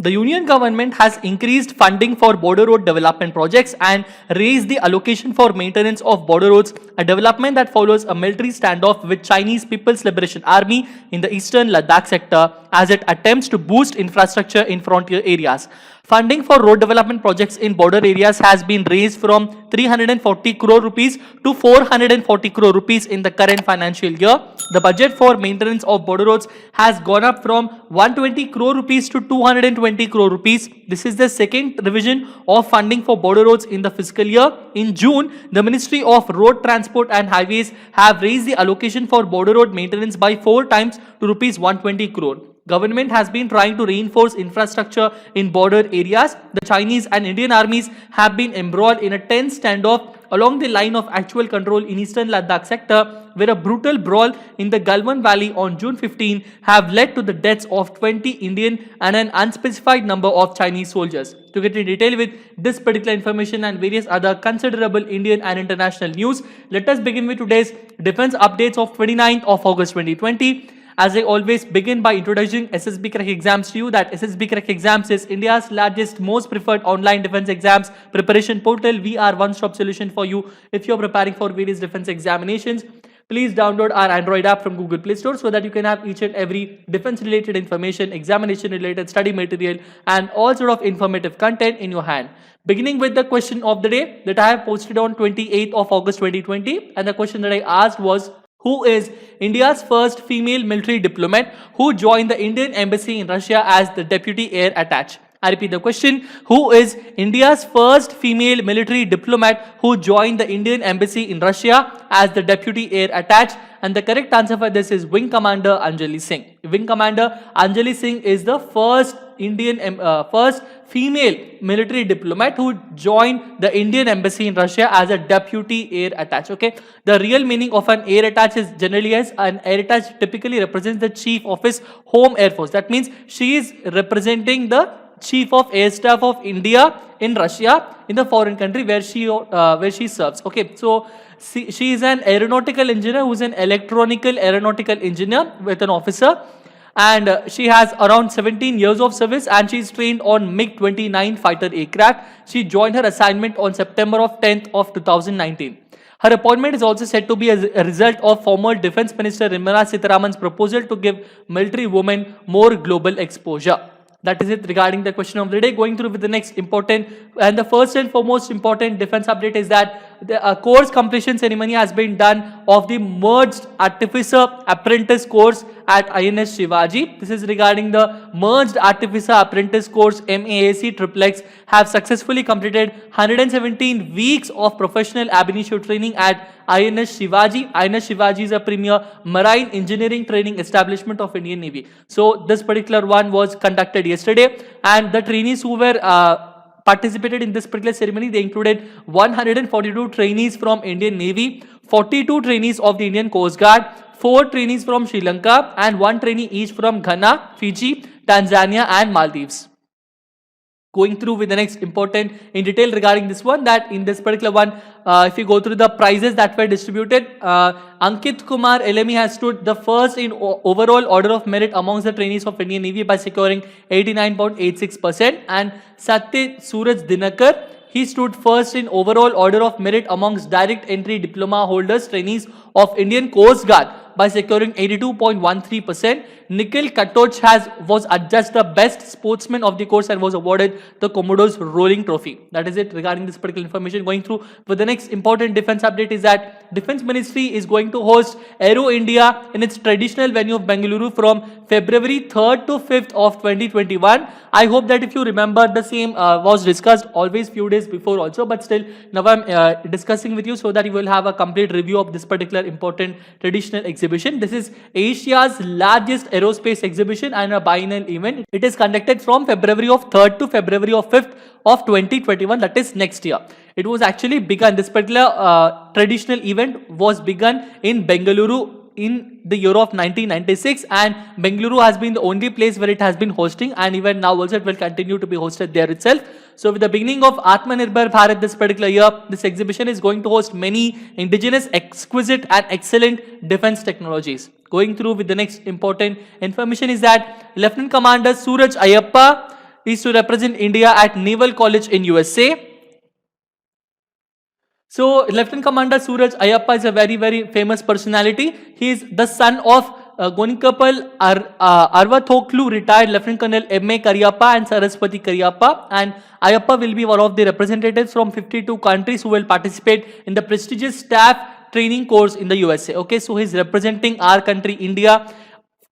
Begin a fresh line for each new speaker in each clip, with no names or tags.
The union government has increased funding for border road development projects and raised the allocation for maintenance of border roads, a development that follows a military standoff with Chinese People's Liberation Army in the eastern Ladakh sector as it attempts to boost infrastructure in frontier areas. Funding for road development projects in border areas has been raised from 340 crore rupees to 440 crore rupees in the current financial year. The budget for maintenance of border roads has gone up from 120 crore rupees to 220 crore rupees. This is the second revision of funding for border roads in the fiscal year. In June, the Ministry of Road Transport and Highways have raised the allocation for border road maintenance by 4 times to rupees 120 crore. Government has been trying to reinforce infrastructure in border areas. The Chinese and Indian armies have been embroiled in a tense standoff along the line of actual control in eastern Ladakh sector, where a brutal brawl in the Galwan Valley on June 15 have led to the deaths of 20 Indian and an unspecified number of Chinese soldiers. To get in detail with this particular information and various other considerable Indian and international news, let us begin with today's defense updates of 29th of August 2020. As I always begin by introducing SSB Crack Exams to you, that SSB Crack Exams is India's largest, most preferred online defense exams preparation portal. We are one-stop solution for you if you're preparing for various defense examinations. Please download our Android app from Google Play Store so that you can have each and every defense-related information, examination-related study material, and all sort of informative content in your hand. Beginning with the question of the day that I have posted on 28th of August 2020, and the question that I asked was, who is India's first female military diplomat who joined the Indian Embassy in Russia as the Deputy Air Attaché? I repeat the question. Who is India's first female military diplomat who joined the Indian Embassy in Russia as the Deputy Air Attaché? And the correct answer for this is Wing Commander Anjali Singh. Wing Commander Anjali Singh is the first first female military diplomat who joined the Indian Embassy in Russia as a Deputy Air Attaché. Okay, the real meaning of an air attaché is generally as an air attaché typically represents the Chief of his home air force. That means she is representing the Chief of Air Staff of India in Russia in the foreign country where she serves. Okay, so she is an aeronautical engineer who is an electronical aeronautical engineer with an officer, and she has around 17 years of service and she is trained on MiG-29 fighter aircraft. She joined her assignment on September 10th of 2019. Her appointment is also said to be a result of former Defense Minister Nirmala Sitharaman's proposal to give military women more global exposure. That is it regarding the question of the day. Going through with the next important and the first and foremost important defense update is that the course completion ceremony has been done of the merged artificer apprentice course at INS Shivaji. This is regarding the merged artificer apprentice course MAAC XXX have successfully completed 117 weeks of professional ab initio training at INS Shivaji. INS Shivaji is a premier marine engineering training establishment of Indian Navy. So this particular one was conducted yesterday, and the trainees who were participated in this particular ceremony, they included 142 trainees from Indian Navy, 42 trainees of the Indian Coast Guard, 4 trainees from Sri Lanka, and 1 trainee each from Ghana, Fiji, Tanzania, and Maldives. Going through with the next important in detail regarding this one, that in this particular one, if you go through the prizes that were distributed, Ankit Kumar LME has stood the first in overall order of merit amongst the trainees of Indian Navy by securing 89.86%, and Satya Suraj Dinakar, he stood first in overall order of merit amongst direct entry diploma holders trainees of Indian Coast Guard by securing 82.13%. Nikhil Katoch was adjudged the best sportsman of the course and was awarded the Commodore's Rolling Trophy. That is it regarding this particular information. Going through with the next important defense update is that Defense Ministry is going to host Aero India in its traditional venue of Bengaluru from February 3rd to 5th of 2021. I hope that if you remember, the same was discussed always few days before also, but still now I'm discussing with you so that you will have a complete review of this particular important traditional exhibition. This is Asia's largest aerospace exhibition and a biennial event. It is conducted from February of 3rd to February of 5th of 2021, that is next year. It was actually begun, this particular traditional event was begun in Bengaluru in the year of 1996, and Bengaluru has been the only place where it has been hosting, and even now also it will continue to be hosted there itself. So with the beginning of Atmanirbhar Bharat this particular year, this exhibition is going to host many indigenous, exquisite and excellent defense technologies. Going through with the next important information is that Lieutenant Commander Suraj Ayappa, is to represent India at Naval College in USA. So, Lieutenant Commander Suraj Ayappa is a very, very famous personality. He is the son of Gonikapal Arvathoklu, retired Lieutenant Colonel M.A. Karyappa and Saraswati Karyappa. And Ayappa will be one of the representatives from 52 countries who will participate in the prestigious staff training course in the USA. Okay, so he's representing our country, India,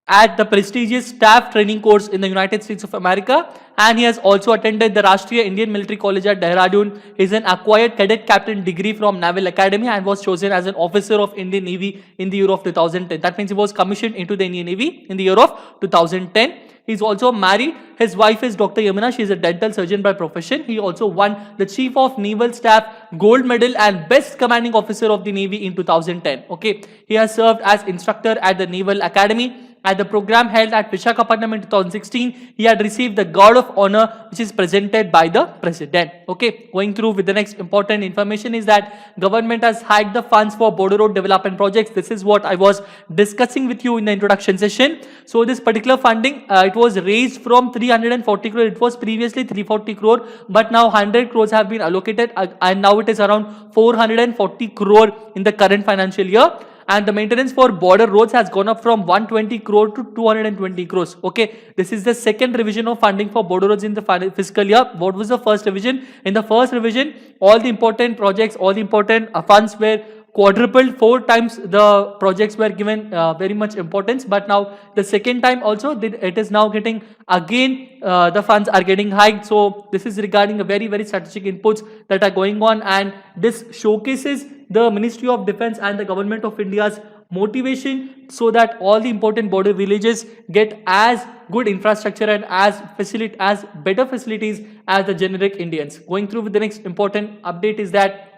at the prestigious staff training course in the United States of America, and he has also attended the Rashtriya Indian Military College at Dehradun. He is an acquired cadet captain degree from Naval Academy and was chosen as an officer of Indian Navy in the year of 2010. That means he was commissioned into the Indian Navy in the year of 2010. He is also married. His wife is Dr. Yamuna. She is a dental surgeon by profession. He also won the Chief of Naval Staff Gold Medal and Best Commanding Officer of the Navy in 2010. Okay, he has served as instructor at the Naval Academy. At the program held at Visakhapatnam in 2016, he had received the Guard of Honor, which is presented by the President. Okay, going through with the next important information is that government has hiked the funds for border road development projects. This is what I was discussing with you in the introduction session. So this particular funding, it was raised from 340 crore. It was previously 340 crore, but now 100 crores have been allocated, and now it is around 440 crore in the current financial year. And the maintenance for border roads has gone up from 120 crore to 220 crores. Okay, this is the second revision of funding for border roads in the fiscal year. What was the first revision? In the first revision, all the important projects, all the important funds were quadrupled. 4 times the projects were given very much importance, but now the second time also it is now getting again the funds are getting hiked. So this is regarding a very, very strategic inputs that are going on, and this showcases the Ministry of Defence and the Government of India's motivation so that all the important border villages get as good infrastructure and as better facilities as the generic Indians. Going through with the next important update is that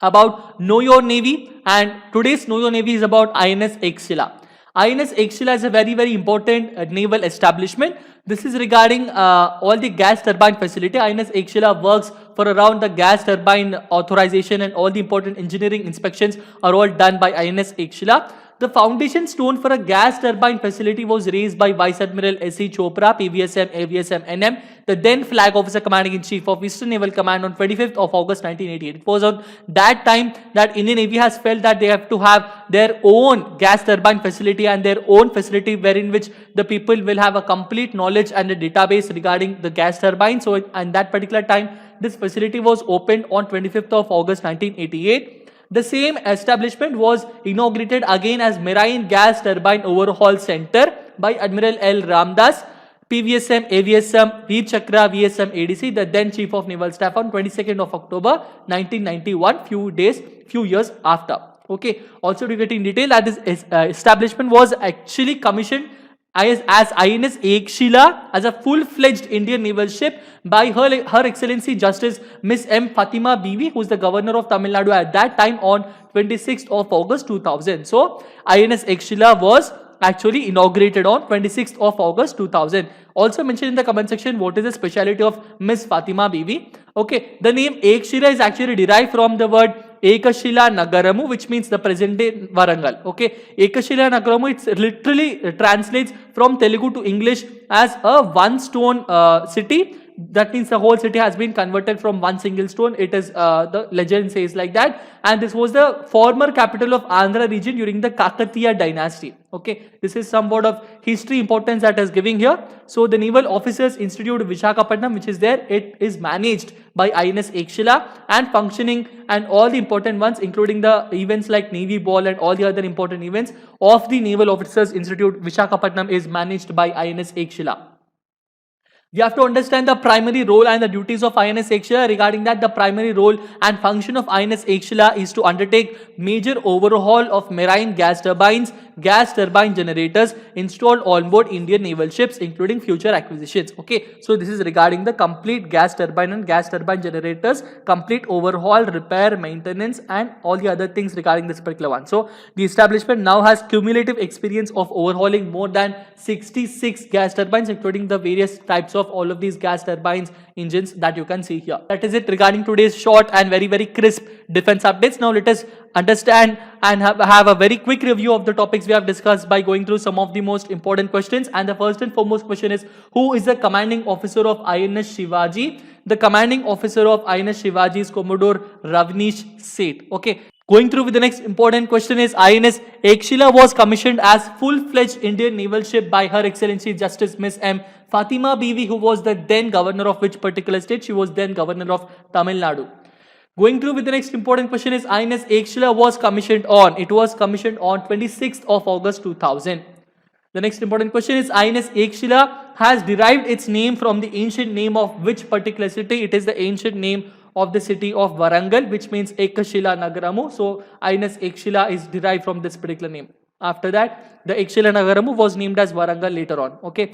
about Know Your Navy, and today's Know Your Navy is about INS Ekshila. INS Ekshila is a very, very important naval establishment. This is regarding all the gas turbine facility. INS Ekshila works for around the gas turbine authorization, and all the important engineering inspections are all done by INS Ekshila. The foundation stone for a gas turbine facility was raised by Vice Admiral S.E. Chopra, PVSM, AVSM, NM, the then Flag Officer Commanding-in-Chief of Eastern Naval Command on 25th of August 1988. It was on that time that Indian Navy has felt that they have to have their own gas turbine facility and their own facility wherein which the people will have a complete knowledge and a database regarding the gas turbine. So at that particular time, this facility was opened on 25th of August 1988. The same establishment was inaugurated again as Marine Gas Turbine Overhaul Center by Admiral L. Ramdas, PVSM, AVSM, Veer Chakra, VSM, ADC, the then Chief of Naval Staff on 22nd of October 1991, few years after. Okay, also to get in detail, that this establishment was actually commissioned as INS Ekshila as a full-fledged Indian naval ship by Her Excellency Justice Miss M. Fatima Bibi, who is the Governor of Tamil Nadu at that time on 26th of August 2000. So, INS Ekshila was actually inaugurated on 26th of August 2000. Also mention in the comment section what is the speciality of Miss Fatima Bibi. Okay, the name Ekshila is actually derived from the word Ekashila Nagaramu, which means the present day Warangal. Okay, Ekashila Nagaramu, it literally translates from Telugu to English as a one stone city. That means the whole city has been converted from one single stone. It is the legend says like that, and this was the former capital of Andhra region during the Kakatiya dynasty. Okay, this is somewhat of history importance that is giving here. So the Naval Officers Institute Visakhapatnam, which is there, it is managed by INS Ekshila and functioning, and all the important ones including the events like Navy Ball and all the other important events of the Naval Officers Institute Visakhapatnam is managed by INS Ekshila. We have to understand the primary role and the duties of INS Ekshila. Regarding that, the primary role and function of INS Ekshila is to undertake major overhaul of marine gas turbines, gas turbine generators installed on board Indian naval ships, including future acquisitions. Okay, so this is regarding the complete gas turbine and gas turbine generators, complete overhaul, repair, maintenance, and all the other things regarding this particular one. So the establishment now has cumulative experience of overhauling more than 66 gas turbines, including the various types of all of these gas turbines engines that you can see here. That is it regarding today's short and very, very crisp defense updates. Now let us understand and have a very quick review of the topics we have discussed by going through some of the most important questions. And the first and foremost question is, who is the commanding officer of INS Shivaji? The commanding officer of INS Shivaji is Commodore Ravnish Seth. Okay. Going through with the next important question is, INS Ekshila was commissioned as full-fledged Indian naval ship by Her Excellency Justice Miss M. Fatima Bibi, who was the then governor of which particular state? She was then governor of Tamil Nadu. Going through with the next important question is, INS Ekshila was commissioned on? It was commissioned on 26th of August 2000. The next important question is, INS Ekshila has derived its name from the ancient name of which particular city? It is the ancient name of the city of Warangal, which means Ekashila Nagaramu. So INS Ekshila is derived from this particular name. After that, the Ekshila Nagaramu was named as Warangal later on. Okay.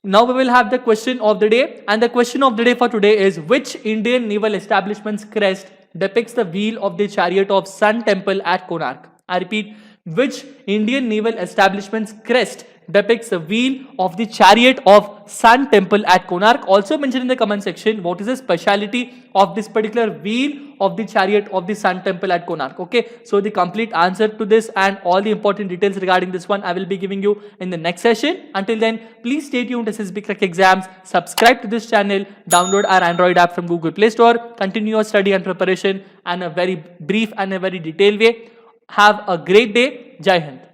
Now we will have the question of the day, and the question of the day for today is, which Indian naval establishment's crest depicts the wheel of the chariot of Sun Temple at Konark? I repeat, which Indian naval establishment's crest depicts the wheel of the chariot of Sun Temple at Konark? Also mention in the comment section what is the speciality of this particular wheel of the chariot of the Sun Temple at Konark. Okay, so the complete answer to this and all the important details regarding this one I will be giving you in the next session. Until then, please stay tuned to SSB Crack Exams, subscribe to this channel, download our Android app from Google Play Store, continue your study and preparation in a very brief and a very detailed way. Have a great day. Jai Hind.